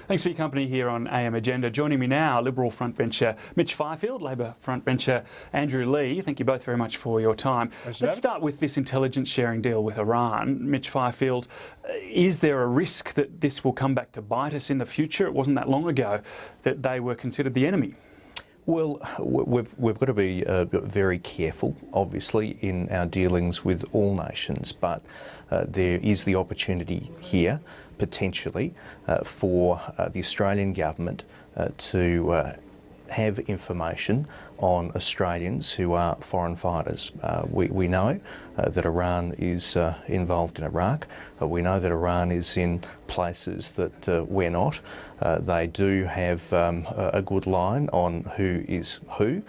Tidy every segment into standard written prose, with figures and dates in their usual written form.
Thanks for your company here on AM Agenda. Joining me now, Liberal frontbencher Mitch Fifield, Labor frontbencher Andrew Leigh. Thank you both very much for your time. Let's start with this intelligence sharing deal with Iran. Mitch Fifield, is there a risk that this will come back to bite us in the future? It wasn't that long ago that they were considered the enemy. Well, we've got to be very careful, obviously, in our dealings with all nations, but there is the opportunity here, potentially, for the Australian government to have information on Australians who are foreign fighters. We know that Iran is involved in Iraq. We know that Iran is in places that we're not. They do have a good line on who is who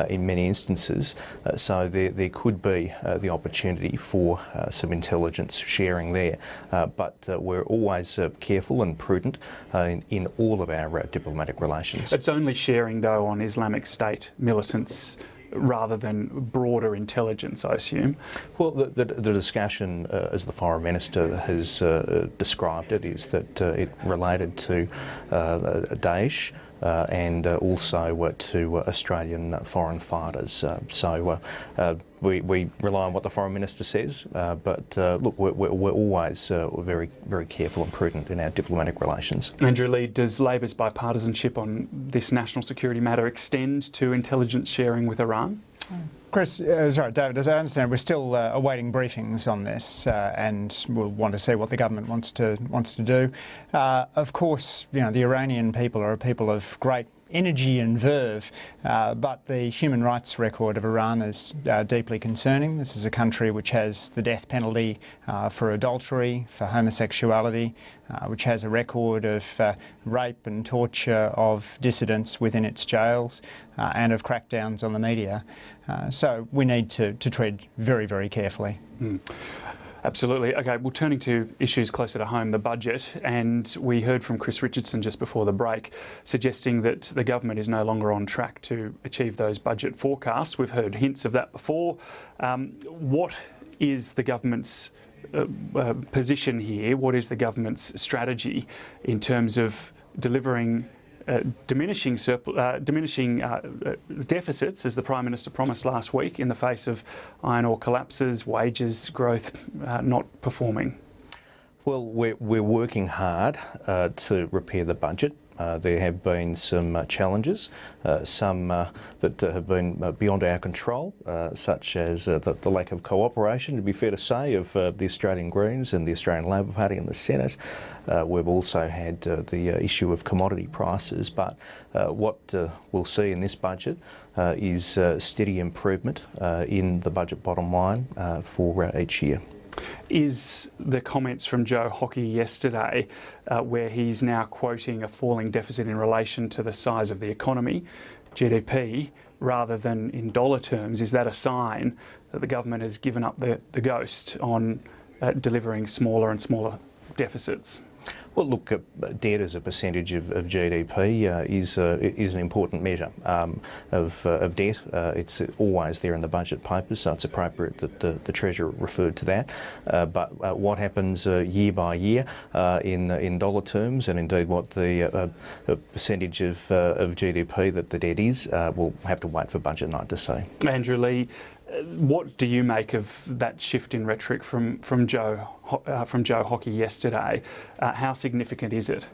in many instances. So there could be the opportunity for some intelligence sharing there. But we're always careful and prudent in all of our diplomatic relations. It's only sharing, though, on Islamic State militants rather than broader intelligence, I assume. Well, the discussion, as the Foreign Minister has described it, is that it related to Daesh and also to Australian foreign fighters. So we rely on what the Foreign Minister says, but look, we're always very, very careful and prudent in our diplomatic relations. Andrew Leigh, does Labor's bipartisanship on this national security matter extend to intelligence sharing with Iran? David, as I understand, we're still awaiting briefings on this, and we'll want to see what the government wants to do. Of course, you know, the Iranian people are a people of great energy and verve, but the human rights record of Iran is deeply concerning. This is a country which has the death penalty for adultery, for homosexuality, which has a record of rape and torture of dissidents within its jails, and of crackdowns on the media. So we need to tread very, very carefully. Absolutely. OK, well, turning to issues closer to home, the budget, and we heard from Chris Richardson just before the break suggesting that the government is no longer on track to achieve those budget forecasts. We've heard hints of that before. What is the government's position here? What is the government's strategy in terms of delivering diminishing deficits, as the Prime Minister promised last week, in the face of iron ore collapses, wages growth not performing? Well, we're working hard to repair the budget. There have been some challenges, some that have been beyond our control, such as the lack of cooperation, to be fair to say, of the Australian Greens and the Australian Labor Party in the Senate. We've also had the issue of commodity prices, but what we'll see in this budget is steady improvement in the budget bottom line for each year. Is the comments from Joe Hockey yesterday, where he's now quoting a falling deficit in relation to the size of the economy, GDP, rather than in dollar terms, is that a sign that the government has given up the ghost on delivering smaller and smaller deficits? Well, look, debt as a percentage of GDP is an important measure of debt. It's always there in the budget papers, so it's appropriate that the Treasurer referred to that. But what happens year by year in dollar terms, and indeed what the percentage of GDP that the debt is, we'll have to wait for budget night to see. Andrew Leigh, what do you make of that shift in rhetoric from Joe Hockey yesterday? How significant is it?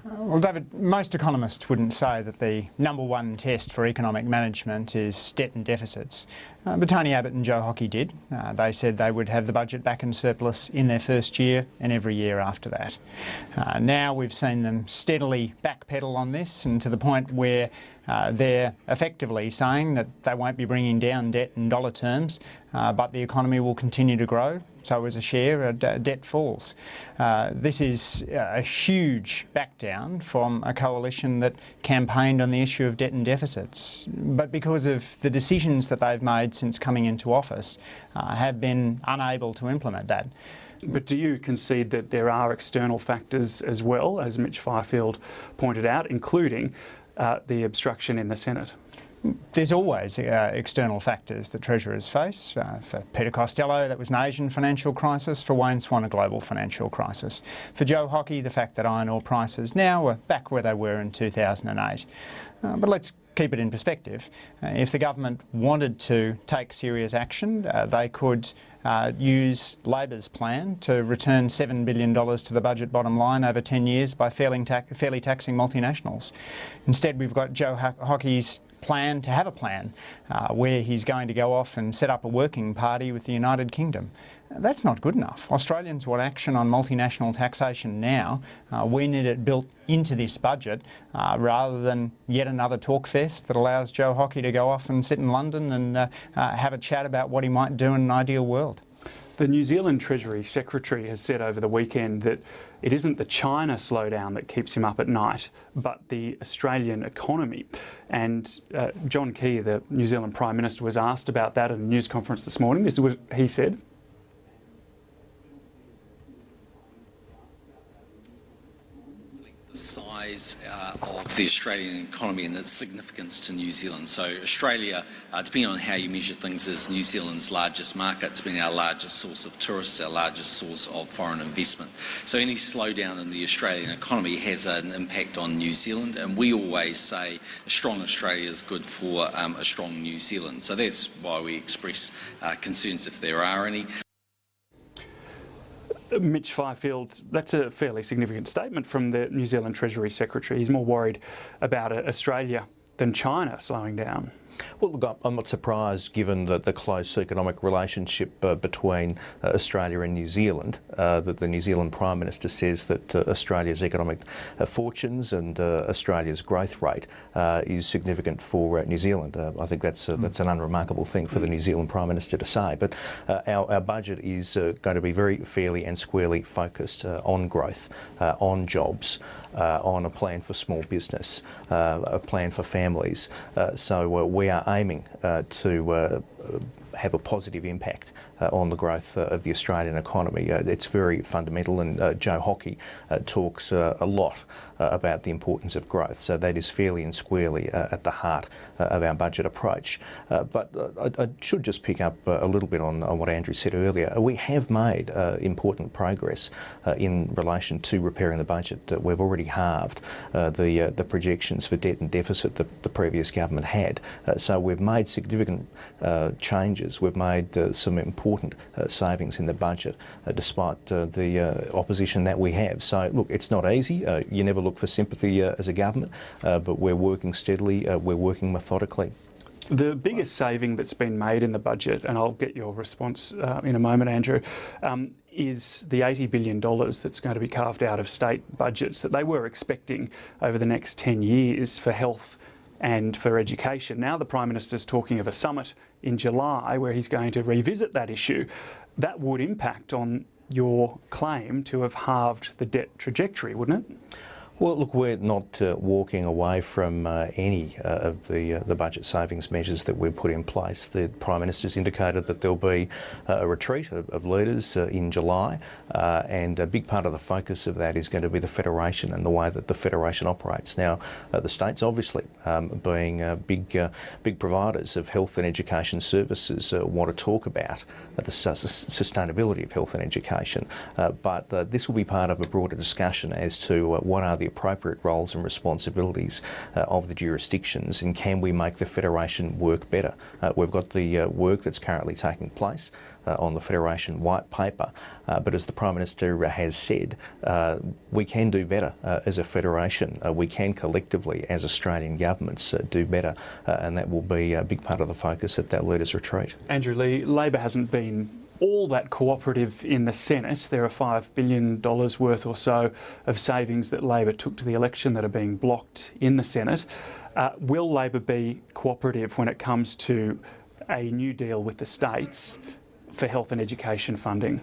Well, David, most economists wouldn't say that the number one test for economic management is debt and deficits. But Tony Abbott and Joe Hockey did. They said they would have the budget back in surplus in their first year and every year after that. Now we've seen them steadily backpedal on this, and to the point where they're effectively saying that they won't be bringing down debt in dollar terms, but the economy will continue to grow. So as a share, debt falls. This is a huge backdown from a coalition that campaigned on the issue of debt and deficits. But because of the decisions that they've made since coming into office, have been unable to implement that. But do you concede that there are external factors as well, as Mitch Fifield pointed out, including the obstruction in the Senate? There's always external factors that treasurers face. For Peter Costello, that was an Asian financial crisis. For Wayne Swan, a global financial crisis. For Joe Hockey, the fact that iron ore prices now are back where they were in 2008. But let's keep it in perspective. If the government wanted to take serious action, they could use Labor's plan to return $7 billion to the budget bottom line over 10 years by fairly taxing multinationals. Instead, we've got Joe Hockey's plan to have a plan where he's going to go off and set up a working party with the United Kingdom. That's not good enough. Australians want action on multinational taxation now. We need it built into this budget rather than yet another talk fest that allows Joe Hockey to go off and sit in London and have a chat about what he might do in an ideal world. The New Zealand Treasury Secretary has said over the weekend that it isn't the China slowdown that keeps him up at night, but the Australian economy. And John Key, the New Zealand Prime Minister, was asked about that at a news conference this morning. This is what he said. Size of the Australian economy and its significance to New Zealand. So Australia, depending on how you measure things, is New Zealand's largest market. It's been our largest source of tourists, our largest source of foreign investment. So any slowdown in the Australian economy has an impact on New Zealand, and we always say a strong Australia is good for a strong New Zealand. So that's why we express concerns if there are any. Mitch Fifield, that's a fairly significant statement from the New Zealand Treasury Secretary. He's more worried about Australia than China slowing down. Well, look, I'm not surprised given the close economic relationship between Australia and New Zealand, that the New Zealand Prime Minister says that Australia's economic fortunes and Australia's growth rate is significant for New Zealand. I think that's an unremarkable thing for the New Zealand Prime Minister to say. But our budget is going to be very fairly and squarely focused on growth, on jobs, on a plan for small business, a plan for families. So we are aiming to have a positive impact on the growth of the Australian economy. It's very fundamental, and Joe Hockey talks a lot about the importance of growth. So that is fairly and squarely at the heart of our budget approach. But I should just pick up a little bit on what Andrew said earlier. We have made important progress in relation to repairing the budget. We've already halved the projections for debt and deficit that the previous government had. So we've made significant changes. We've made some important savings in the budget despite the opposition that we have. So look, it's not easy. You never look for sympathy as a government, but we're working steadily, we're working methodically. The biggest saving that's been made in the budget, and I'll get your response in a moment, Andrew, is the $80 billion that's going to be carved out of state budgets that they were expecting over the next 10 years for health and for education. Now the Prime Minister's talking of a summit in July where he's going to revisit that issue. That would impact on your claim to have halved the debt trajectory, wouldn't it? Well, look, we're not walking away from any of the budget savings measures that we've put in place. The Prime Minister's indicated that there'll be a retreat of leaders in July, and a big part of the focus of that is going to be the Federation and the way that the Federation operates. Now, the states, obviously, being big providers of health and education services, want to talk about the sustainability of health and education, but this will be part of a broader discussion as to what are the appropriate roles and responsibilities of the jurisdictions, and can we make the Federation work better? We've got the work that's currently taking place on the Federation White Paper, but as the Prime Minister has said, we can do better as a Federation. We can collectively, as Australian governments, do better, and that will be a big part of the focus at that Leaders' Retreat. Andrew Lee, Labor hasn't been all that cooperative in the Senate. There are $5 billion worth or so of savings that Labor took to the election that are being blocked in the Senate. Will Labor be cooperative when it comes to a new deal with the states for health and education funding?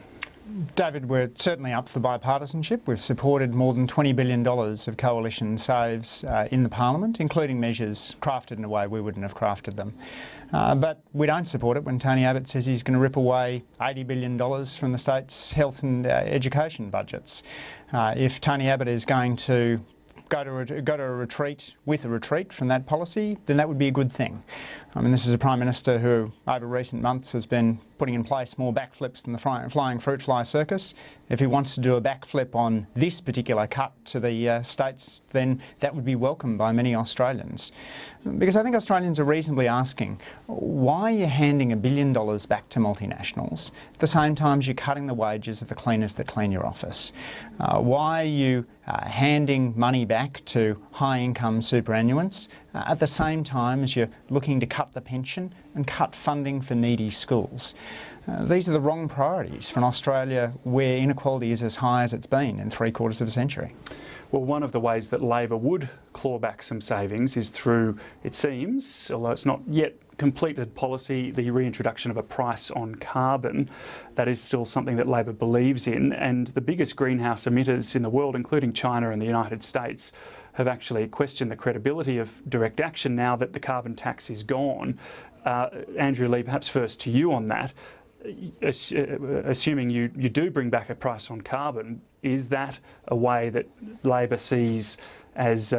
David, we're certainly up for bipartisanship. We've supported more than $20 billion of coalition saves in the Parliament, including measures crafted in a way we wouldn't have crafted them. But we don't support it when Tony Abbott says he's going to rip away $80 billion from the state's health and education budgets. If Tony Abbott is going to go to a retreat with a retreat from that policy, then that would be a good thing. I mean, this is a Prime Minister who, over recent months, has been putting in place more backflips than the flying fruit fly circus. If he wants to do a backflip on this particular cut to the states, then that would be welcomed by many Australians. Because I think Australians are reasonably asking, why are you handing $1 billion back to multinationals at the same time as you're cutting the wages of the cleaners that clean your office? Why are you handing money back to high-income superannuants at the same time as you're looking to cut the pension and cut funding for needy schools? These are the wrong priorities for an Australia where inequality is as high as it's been in 3/4 of a century. Well, one of the ways that Labor would claw back some savings is through, it seems, although it's not yet completed policy, the reintroduction of a price on carbon. That is still something that Labor believes in, and the biggest greenhouse emitters in the world, including China and the United States, have actually questioned the credibility of direct action now that the carbon tax is gone. Andrew Leigh, perhaps first to you on that. Assuming you do bring back a price on carbon, is that a way that Labor sees as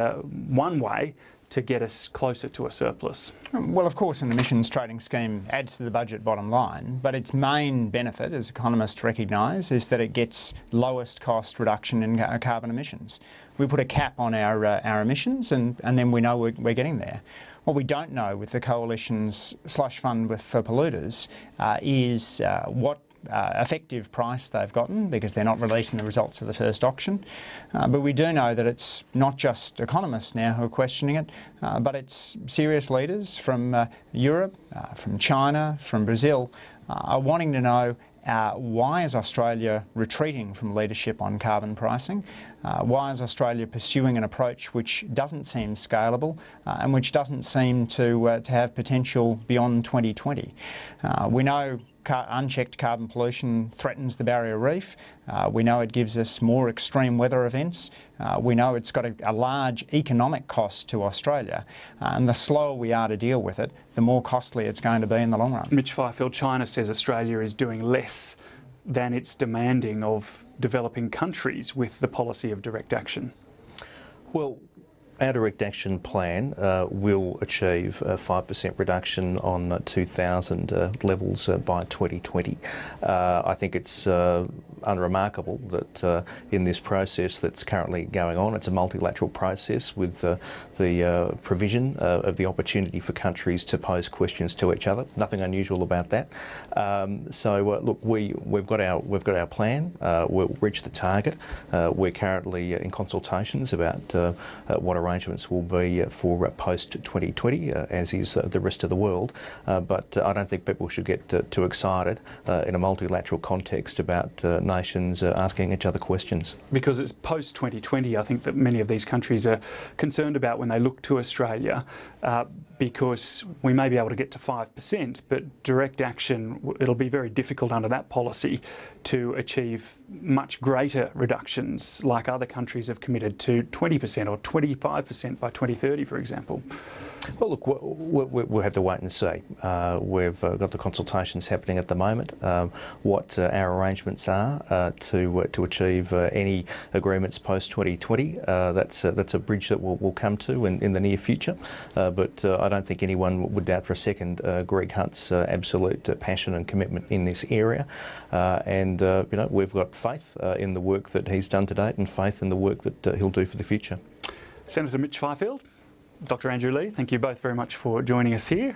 one way to get us closer to a surplus? Well, of course, an emissions trading scheme adds to the budget bottom line, but its main benefit, as economists recognise, is that it gets lowest cost reduction in carbon emissions. We put a cap on our emissions and then we know we're getting there. What we don't know with the Coalition's slush fund for polluters is what effective price they've gotten, because they're not releasing the results of the first auction. But we do know that it's not just economists now who are questioning it, but it's serious leaders from Europe, from China, from Brazil, are wanting to know why is Australia retreating from leadership on carbon pricing? Why is Australia pursuing an approach which doesn't seem scalable and which doesn't seem to have potential beyond 2020? We know unchecked carbon pollution threatens the barrier reef. We know it gives us more extreme weather events. We know it's got a large economic cost to Australia. And the slower we are to deal with it, the more costly it's going to be in the long run. Mitch Fifield, China says Australia is doing less than it's demanding of developing countries with the policy of direct action. Well, our direct action plan will achieve a 5% reduction on 2000 levels by 2020. I think it's unremarkable that in this process that's currently going on, it's a multilateral process with the provision of the opportunity for countries to pose questions to each other. Nothing unusual about that. Look, we've got our plan. We'll reach the target. We're currently in consultations about what arrangements will be for post-2020, as is the rest of the world. But I don't think people should get too excited in a multilateral context about nations asking each other questions. Because it's post-2020, I think that many of these countries are concerned about when they look to Australia, because we may be able to get to 5%, but direct action, it'll be very difficult under that policy to achieve much greater reductions like other countries have committed to 20% or 25% by 2030, for example. Well, look, we'll have to wait and see. We've got the consultations happening at the moment. What our arrangements are to achieve any agreements post-2020, that's a bridge that we'll come to in the near future. But I don't think anyone would doubt for a second Greg Hunt's absolute passion and commitment in this area. And we've got faith in the work that he's done to date and faith in the work that he'll do for the future. Senator Mitch Fifield, Dr. Andrew Leigh, thank you both very much for joining us here.